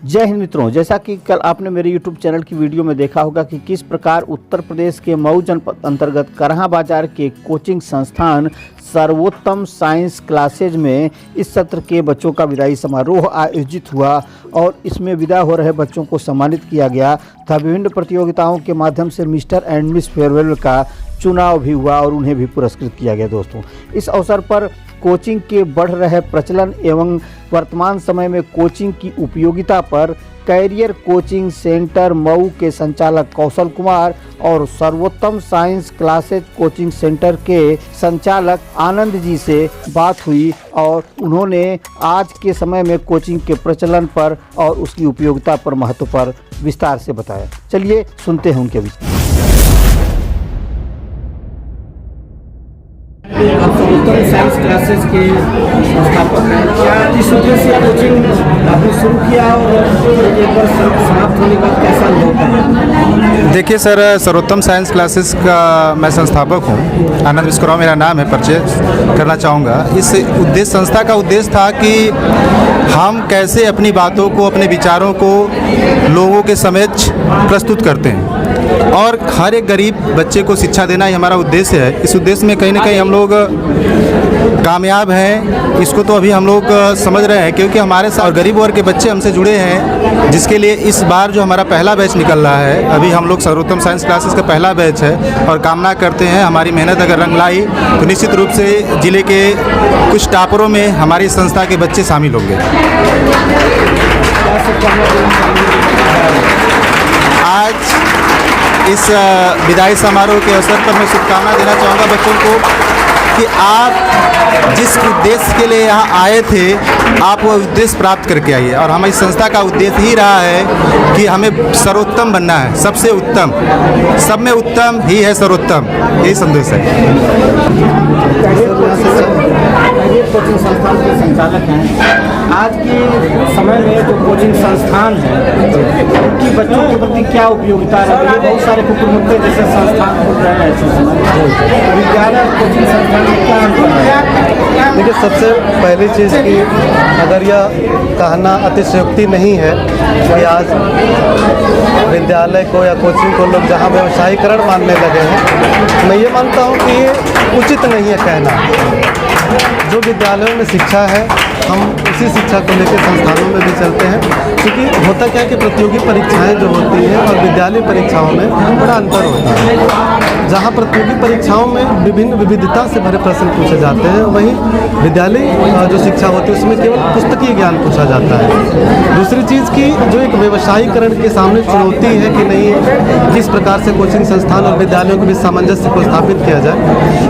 जय हिंद मित्रों, जैसा कि कल आपने मेरे YouTube चैनल की वीडियो में देखा होगा कि किस प्रकार उत्तर प्रदेश के मऊ जनपद अंतर्गत करहा बाजार के कोचिंग संस्थान सर्वोत्तम साइंस क्लासेज में इस सत्र के बच्चों का विदाई समारोह आयोजित हुआ और इसमें विदा हो रहे बच्चों को सम्मानित किया गया तथा विभिन्न प्रतियोगिताओं के माध्यम से मिस्टर एंड मिस फेयरवेल का चुनाव भी हुआ और उन्हें भी पुरस्कृत किया गया। दोस्तों, इस अवसर पर कोचिंग के बढ़ रहे प्रचलन एवं वर्तमान समय में कोचिंग की उपयोगिता पर कैरियर कोचिंग सेंटर मऊ के संचालक कौशल कुमार और सर्वोत्तम साइंस क्लासेज कोचिंग सेंटर के संचालक आनंद जी से बात हुई और उन्होंने आज के समय में कोचिंग के प्रचलन पर और उसकी उपयोगिता पर महत्व पर विस्तार से बताया। चलिए सुनते हैं उनके विचार। आप सर्वोत्तम साइंस क्लासेस के संस्थापक हैं। क्या इस वजह से कोचिंग आपने शुरू किया और एक बार समाप्त होने के बाद कैसा अनुभव? देखिए सर, सर्वोत्तम साइंस क्लासेस का मैं संस्थापक हूँ। आनंद विश्वकर्मा मेरा नाम है, परिचय करना चाहूँगा। इस उद्देश्य संस्था का उद्देश्य था कि हम कैसे अपनी बातों को, अपने विचारों को लोगों के समक्ष प्रस्तुत करते हैं और हर एक गरीब बच्चे को शिक्षा देना ही हमारा उद्देश्य है। इस उद्देश्य में कहीं ना कहीं हम लोग कामयाब हैं, इसको तो अभी हम लोग समझ रहे हैं, क्योंकि हमारे साथ गरीब वर्ग के बच्चे हमसे जुड़े हैं, जिसके लिए इस बार जो हमारा पहला बैच निकल रहा है, अभी हम लोग सर्वोत्तम साइंस क्लासेस का पहला बैच है और कामना करते हैं हमारी मेहनत अगर रंग लाई तो निश्चित रूप से ज़िले के कुछ टॉपरों में हमारी संस्था के बच्चे शामिल होंगे। आज इस विदाई समारोह के अवसर पर मैं शुभकामना देना चाहूँगा बच्चों को कि आप जिस उद्देश्य के लिए यहाँ आए थे, आप वो उद्देश्य प्राप्त करके आइए। और हमारी संस्था का उद्देश्य ही रहा है कि हमें सर्वोत्तम बनना है, सबसे उत्तम, सब में उत्तम ही है सर्वोत्तम, यही संदेश है। कोचिंग संस्थान के संचालक हैं। आज के समय में जो कोचिंग संस्थान है उनकी बच्चों के प्रति क्या उपयोगिता है? बहुत सारे कुकुरमुत्ते जैसे संस्थान खुल रहे हैं ऐसे समय विद्यालय कोचिंग संस्थान में क्या अंतर है? देखिए, सबसे पहली चीज़ कि अगर यह कहना अतिशयोक्ति नहीं है कि आज विद्यालय को या कोचिंग को लोग जहाँ व्यवसायीकरण मानने लगे हैं, मैं ये मानता हूँ कि ये उचित नहीं है कहना। जो विद्यालयों में शिक्षा है, हम उसी शिक्षा को लेकर संस्थानों में भी चलते हैं, क्योंकि होता क्या है कि प्रतियोगी परीक्षाएं जो होती हैं और विद्यालय परीक्षाओं में बड़ा अंतर होता है। जहाँ प्रतियोगी परीक्षाओं में विभिन्न विविधता से भरे प्रश्न पूछे जाते हैं, वहीं विद्यालय जो शिक्षा होती है उसमें केवल पुस्तकीय ज्ञान पूछा जाता है। दूसरी चीज़ की जो एक व्यवसायीकरण के सामने चुनौती है कि नहीं, किस प्रकार से कोचिंग संस्थान और विद्यालयों के बीच सामंजस्य को स्थापित किया जाए,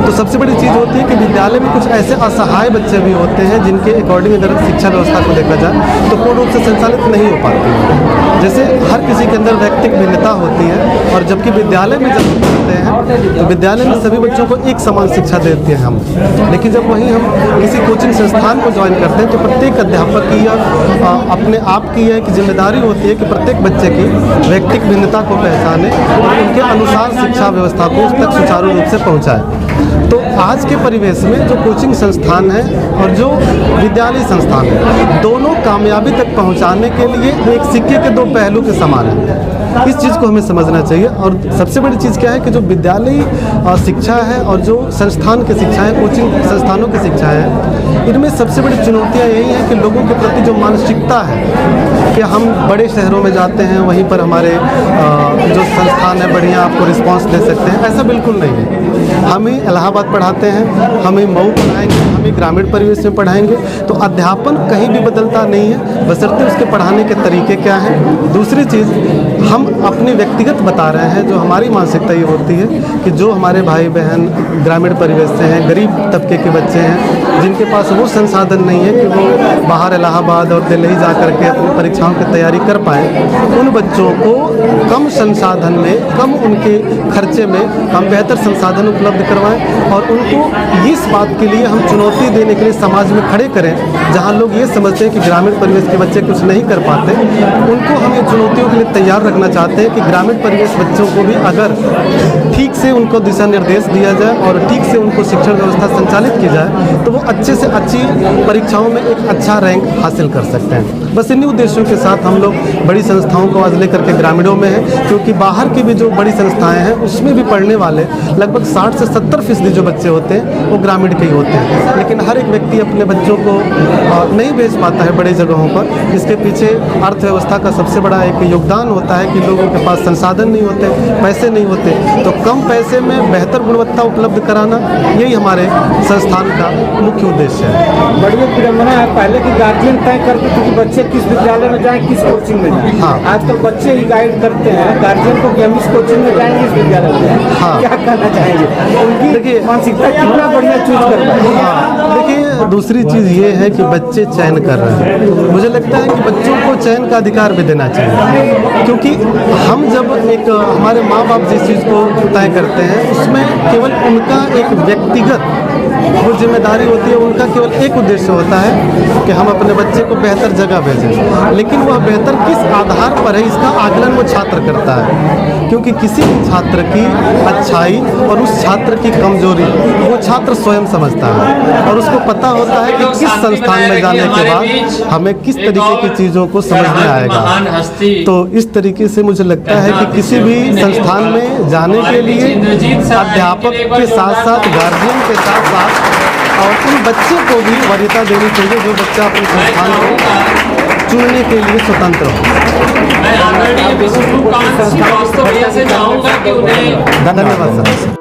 तो सबसे बड़ी चीज़ होती है कि विद्यालय में कुछ ऐसे असहाय बच्चे भी होते हैं जिनके अकॉर्डिंग अगर शिक्षा व्यवस्था को देखा जाए तो पूर्ण रूप से संचालित नहीं हो पाती है। जैसे हर किसी के अंदर व्यक्तिगत भिन्नता होती है, और जबकि विद्यालय में जब पढ़ते हैं तो विद्यालय में सभी बच्चों को एक समान शिक्षा देते हैं हम, लेकिन जब वहीं हम किसी कोचिंग संस्थान को ज्वाइन करते हैं तो प्रत्येक अध्यापक की या अपने आप की यह जिम्मेदारी होती है कि प्रत्येक बच्चे की व्यक्तिगत भिन्नता को पहचाने और उनके अनुसार शिक्षा व्यवस्था को उस तक सुचारू रूप से पहुँचाए। तो आज के परिवेश में जो कोचिंग संस्थान है और जो विद्यालय संस्थान है, दोनों कामयाबी तक पहुंचाने के लिए एक सिक्के के दो पहलू के समान है। इस चीज़ को हमें समझना चाहिए। और सबसे बड़ी चीज़ क्या है कि जो विद्यालय शिक्षा है और जो संस्थान की शिक्षा है, कोचिंग संस्थानों की शिक्षा है, इनमें सबसे बड़ी चुनौतियाँ यही हैं कि लोगों के प्रति जो मानसिकता है कि हम बड़े शहरों में जाते हैं, वहीं पर हमारे जो संस्थान है बढ़िया आपको रिस्पांस दे सकते हैं, ऐसा बिल्कुल नहीं है। हम ही इलाहाबाद पढ़ाते हैं, हम ही मऊ पढ़ाएंगे, हम ही ग्रामीण परिवेश में पढ़ाएंगे, तो अध्यापन कहीं भी बदलता नहीं है, बशर्ते उसके पढ़ाने के तरीके क्या हैं। दूसरी चीज़, हम अपनी व्यक्तिगत बता रहे हैं, जो हमारी मानसिकता ये होती है कि जो हमारे भाई बहन ग्रामीण परिवेश से हैं, गरीब तबके के बच्चे हैं, जिनके पास वो संसाधन नहीं है कि वो बाहर इलाहाबाद और दिल्ली जा कर के अपनी परीक्षाओं की तैयारी कर पाएँ, उन बच्चों को कम संसाधन में, कम उनके खर्चे में हम बेहतर संसाधन उपलब्ध करवाएं और उनको इस बात के लिए हम चुनौती देने के लिए समाज में खड़े करें। जहाँ लोग ये समझते हैं कि ग्रामीण परिवेश के बच्चे कुछ नहीं कर पाते, उनको हम ये चुनौतियों के लिए तैयार रखना चाहते हैं कि ग्रामीण परिवेश बच्चों को भी अगर ठीक से उनको दिशा निर्देश दिया जाए और ठीक से उनको शिक्षण व्यवस्था संचालित की जाए तो वो अच्छे से अच्छी परीक्षाओं में एक अच्छा रैंक हासिल कर सकते हैं। बस इन्हीं उद्देश्यों के साथ हम लोग बड़ी संस्थाओं को आज लेकर के ग्रामीणों में हैं, क्योंकि बाहर की भी जो बड़ी संस्थाएं हैं उसमें भी पढ़ने वाले लगभग 60 से 70% जो बच्चे होते हैं वो ग्रामीण के ही होते हैं। लेकिन हर एक व्यक्ति अपने बच्चों को नहीं भेज पाता है बड़ी जगहों पर। इसके पीछे अर्थव्यवस्था का सबसे बड़ा एक योगदान होता है कि लोगों के पास संसाधन नहीं होते, पैसे नहीं होते, तो कम पैसे में बेहतर गुणवत्ता उपलब्ध कराना यही हमारे संस्थान का मुख्य उद्देश्य है। बड़ी विडंबना है, पहले की गार्जियन तय करते थे कि बच्चे किस विद्यालय में जाएं, किस कोचिंग में जाएं। हाँ। आजकल बच्चे ही गाइड करते हैं गार्जियन को कि हम इस कोचिंग में जाएंगे, इस विद्यालय में जाएंगे। हाँ। क्या कहना चाहेंगे? उनकी देखिए, मानसिकता कितना बढ़िया चूज कर पाए। हाँ, देखिए दूसरी चीज़ ये है कि बच्चे चयन कर रहे हैं। मुझे लगता है कि बच्चों को चयन का अधिकार भी देना चाहिए, क्योंकि हम जब एक हमारे माँ बाप जिस चीज़ को तय करते हैं उसमें केवल उनका एक व्यक्तिगत वो जिम्मेदारी होती है, उनका केवल एक उद्देश्य होता है कि हम अपने बच्चे को बेहतर जगह भेजें, लेकिन वह बेहतर किस आधार पर है इसका आकलन वो छात्र करता है, क्योंकि किसी भी छात्र की अच्छाई और उस छात्र की कमजोरी वो छात्र स्वयं समझता है और उसको पता होता है कि किस संस्थान में जाने के बाद हमें किस तरीके की चीज़ों को समझ में आएगा। तो इस तरीके से मुझे लगता है कि किसी भी संस्थान में जाने के लिए अध्यापक के साथ साथ गार्जियन के साथ साथ और उन बच्चे को भी वरीयता देनी चाहिए जो बच्चा अपने संस्थान को चुनने के लिए स्वतंत्र हो। मैं ऑलरेडी वास्तव बढ़िया से जाऊंगा कि उन्हें धन्यवाद सर।